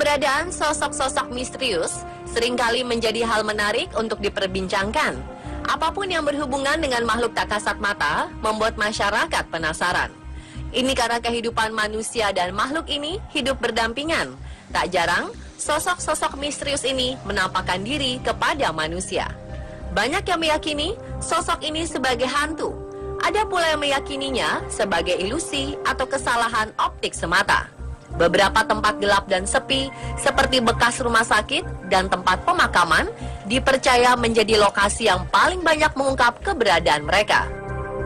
Keberadaan sosok-sosok misterius seringkali menjadi hal menarik untuk diperbincangkan. Apapun yang berhubungan dengan makhluk tak kasat mata membuat masyarakat penasaran. Ini karena kehidupan manusia dan makhluk ini hidup berdampingan. Tak jarang, sosok-sosok misterius ini menampakkan diri kepada manusia. Banyak yang meyakini sosok ini sebagai hantu. Ada pula yang meyakininya sebagai ilusi atau kesalahan optik semata. Beberapa tempat gelap dan sepi, seperti bekas rumah sakit dan tempat pemakaman, dipercaya menjadi lokasi yang paling banyak mengungkap keberadaan mereka.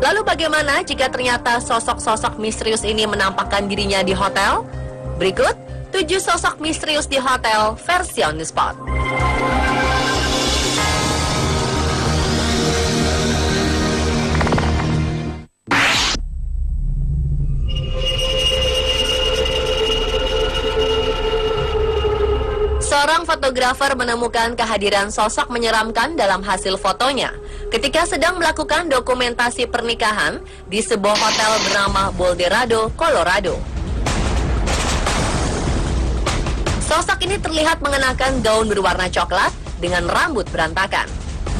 Lalu bagaimana jika ternyata sosok-sosok misterius ini menampakkan dirinya di hotel? Berikut 7 sosok misterius di hotel versi On The Spot. Seorang fotografer menemukan kehadiran sosok menyeramkan dalam hasil fotonya ketika sedang melakukan dokumentasi pernikahan di sebuah hotel bernama Boulderado, Colorado. Sosok ini terlihat mengenakan gaun berwarna coklat dengan rambut berantakan.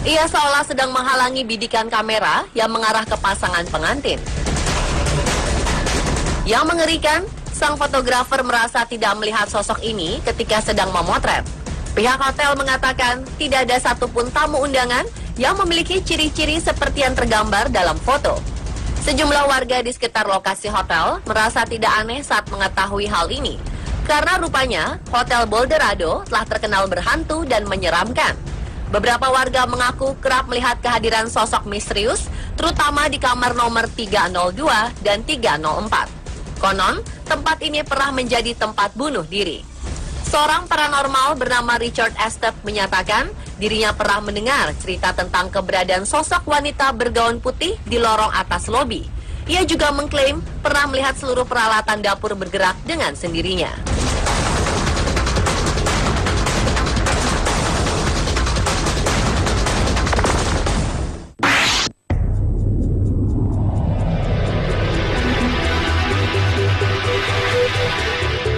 Ia seolah sedang menghalangi bidikan kamera yang mengarah ke pasangan pengantin. Yang mengerikan, sang fotografer merasa tidak melihat sosok ini ketika sedang memotret. Pihak hotel mengatakan tidak ada satupun tamu undangan yang memiliki ciri-ciri seperti yang tergambar dalam foto. Sejumlah warga di sekitar lokasi hotel merasa tidak aneh saat mengetahui hal ini, karena rupanya Hotel Boulderado telah terkenal berhantu dan menyeramkan. Beberapa warga mengaku kerap melihat kehadiran sosok misterius, terutama di kamar nomor 302 dan 304. Konon, tempat ini pernah menjadi tempat bunuh diri. Seorang paranormal bernama Richard Estep menyatakan dirinya pernah mendengar cerita tentang keberadaan sosok wanita bergaun putih di lorong atas lobi. Ia juga mengklaim pernah melihat seluruh peralatan dapur bergerak dengan sendirinya.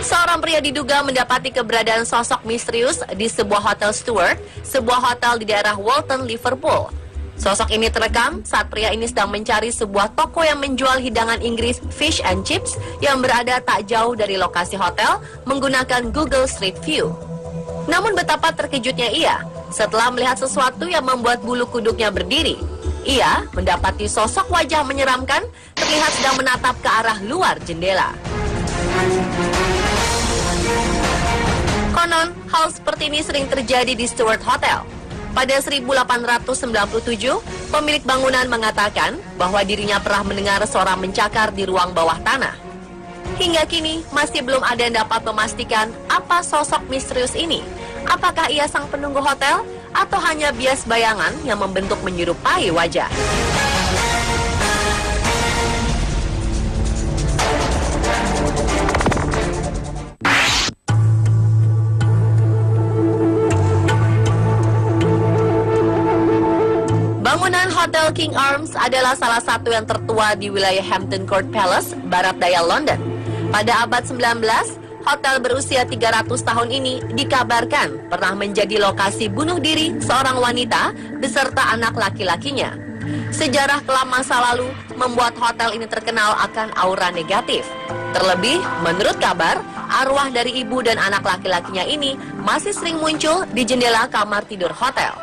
Seorang pria diduga mendapati keberadaan sosok misterius di sebuah hotel steward, sebuah hotel di daerah Walton, Liverpool. Sosok ini terekam saat pria ini sedang mencari sebuah toko yang menjual hidangan Inggris fish and chips yang berada tak jauh dari lokasi hotel menggunakan Google Street View. Namun betapa terkejutnya ia setelah melihat sesuatu yang membuat bulu kuduknya berdiri. Ia mendapati sosok wajah menyeramkan terlihat sedang menatap ke arah luar jendela. Konon, hal seperti ini sering terjadi di Stewart Hotel. Pada 1897, pemilik bangunan mengatakan bahwa dirinya pernah mendengar suara mencakar di ruang bawah tanah. Hingga kini, masih belum ada yang dapat memastikan apa sosok misterius ini. Apakah ia sang penunggu hotel atau hanya bias bayangan yang membentuk menyerupai wajah? Bangunan Hotel King Arms adalah salah satu yang tertua di wilayah Hampton Court Palace, barat daya London. Pada abad 19, hotel berusia 300 tahun ini dikabarkan pernah menjadi lokasi bunuh diri seorang wanita beserta anak laki-lakinya. Sejarah kelam masa lalu membuat hotel ini terkenal akan aura negatif. Terlebih, menurut kabar, arwah dari ibu dan anak laki-lakinya ini masih sering muncul di jendela kamar tidur hotel.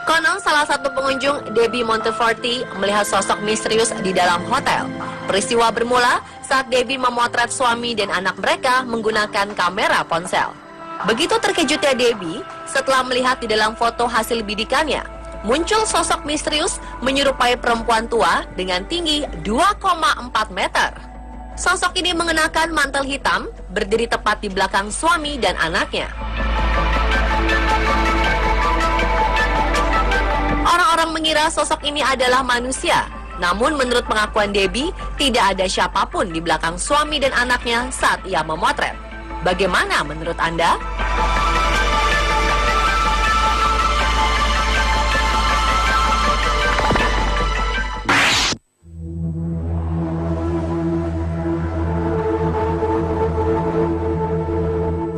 Konon salah satu pengunjung, Debbie Monteforti, melihat sosok misterius di dalam hotel. Peristiwa bermula saat Debbie memotret suami dan anak mereka menggunakan kamera ponsel. Begitu terkejutnya Debbie setelah melihat di dalam foto hasil bidikannya, muncul sosok misterius menyerupai perempuan tua dengan tinggi 2,4 meter. Sosok ini mengenakan mantel hitam, berdiri tepat di belakang suami dan anaknya. Orang-orang mengira sosok ini adalah manusia. Namun menurut pengakuan Debbie, tidak ada siapapun di belakang suami dan anaknya saat ia memotret. Bagaimana menurut Anda?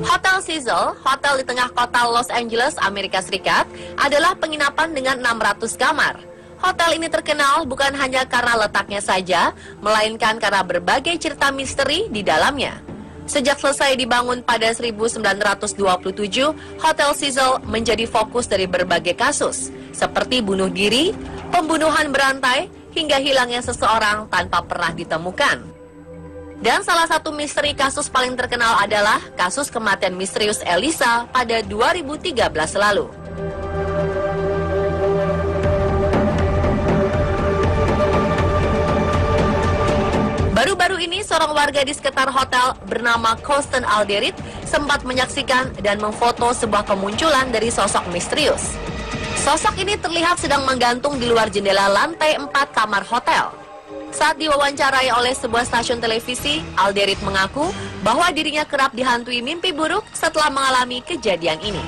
Hotel Cecil Cecil, hotel di tengah kota Los Angeles, Amerika Serikat, adalah penginapan dengan 600 kamar. Hotel ini terkenal bukan hanya karena letaknya saja, melainkan karena berbagai cerita misteri di dalamnya. Sejak selesai dibangun pada 1927, Hotel Cecil menjadi fokus dari berbagai kasus, seperti bunuh diri, pembunuhan berantai, hingga hilangnya seseorang tanpa pernah ditemukan. Dan salah satu misteri kasus paling terkenal adalah kasus kematian misterius Elisa pada 2013 lalu. Baru-baru ini seorang warga di sekitar hotel bernama Koston Alderit sempat menyaksikan dan memfoto sebuah kemunculan dari sosok misterius. Sosok ini terlihat sedang menggantung di luar jendela lantai 4 kamar hotel. Saat diwawancarai oleh sebuah stasiun televisi, Alderit mengaku bahwa dirinya kerap dihantui mimpi buruk setelah mengalami kejadian ini.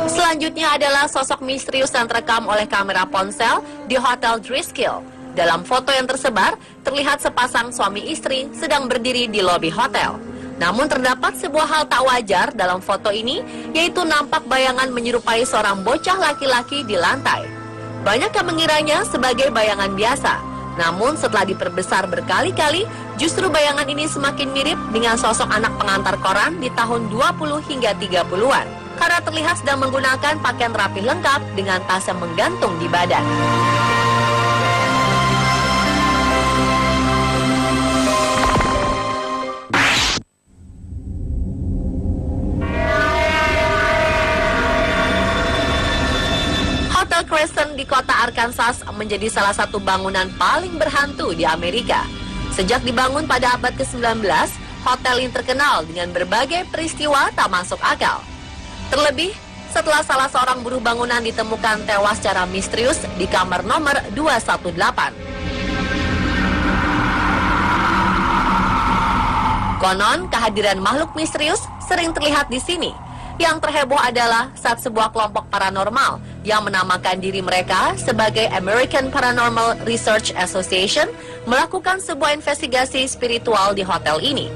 Selanjutnya adalah sosok misterius yang terekam oleh kamera ponsel di Hotel Driskill. Dalam foto yang tersebar, terlihat sepasang suami istri sedang berdiri di lobi hotel. Namun terdapat sebuah hal tak wajar dalam foto ini, yaitu nampak bayangan menyerupai seorang bocah laki-laki di lantai. Banyak yang mengiranya sebagai bayangan biasa. Namun setelah diperbesar berkali-kali, justru bayangan ini semakin mirip dengan sosok anak pengantar koran di tahun 20 hingga 30-an. Karena terlihat sedang menggunakan pakaian rapi lengkap dengan tas yang menggantung di badan. Hotel Crescent di kota Arkansas menjadi salah satu bangunan paling berhantu di Amerika. Sejak dibangun pada abad ke-19, hotel ini terkenal dengan berbagai peristiwa tak masuk akal. Terlebih, setelah salah seorang buruh bangunan ditemukan tewas secara misterius di kamar nomor 218. Konon, kehadiran makhluk misterius sering terlihat di sini. Yang terheboh adalah saat sebuah kelompok paranormal yang menamakan diri mereka sebagai American Paranormal Research Association melakukan sebuah investigasi spiritual di hotel ini.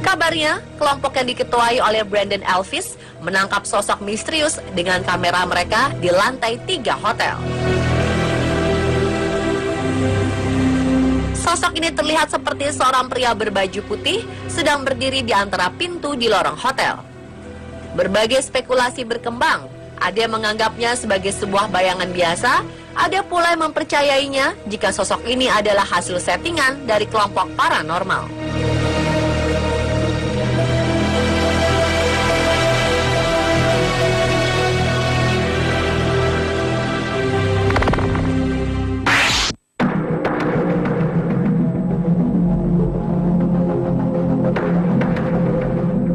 Kabarnya, kelompok yang diketuai oleh Brandon Elvis menangkap sosok misterius dengan kamera mereka di lantai 3 hotel. Sosok ini terlihat seperti seorang pria berbaju putih sedang berdiri di antara pintu di lorong hotel. Berbagai spekulasi berkembang, ada yang menganggapnya sebagai sebuah bayangan biasa, ada pula yang mempercayainya jika sosok ini adalah hasil settingan dari kelompok paranormal.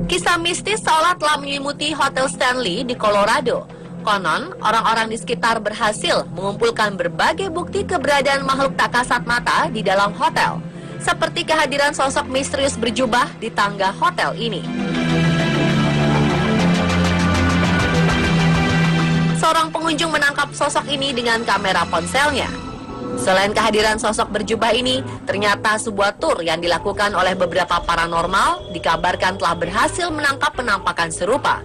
Kisah mistis seolah telah menyelimuti Hotel Stanley di Colorado. Konon, orang-orang di sekitar berhasil mengumpulkan berbagai bukti keberadaan makhluk tak kasat mata di dalam hotel, seperti kehadiran sosok misterius berjubah di tangga hotel ini. Seorang pengunjung menangkap sosok ini dengan kamera ponselnya. Selain kehadiran sosok berjubah ini, ternyata sebuah tur yang dilakukan oleh beberapa paranormal dikabarkan telah berhasil menangkap penampakan serupa.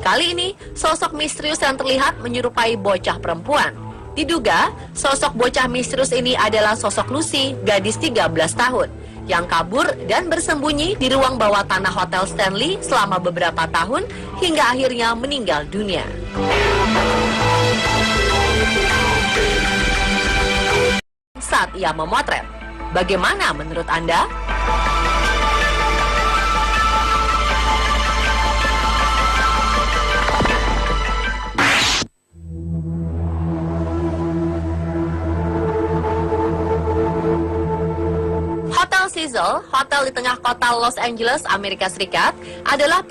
Kali ini, sosok misterius yang terlihat menyerupai bocah perempuan. Diduga, sosok bocah misterius ini adalah sosok Lucy, gadis 13 tahun, yang kabur dan bersembunyi di ruang bawah tanah Hotel Stanley selama beberapa tahun hingga akhirnya meninggal dunia. Saat ia memotret, bagaimana menurut Anda? Hotel Cecil, hotel di tengah kota Los Angeles, Amerika Serikat, adalah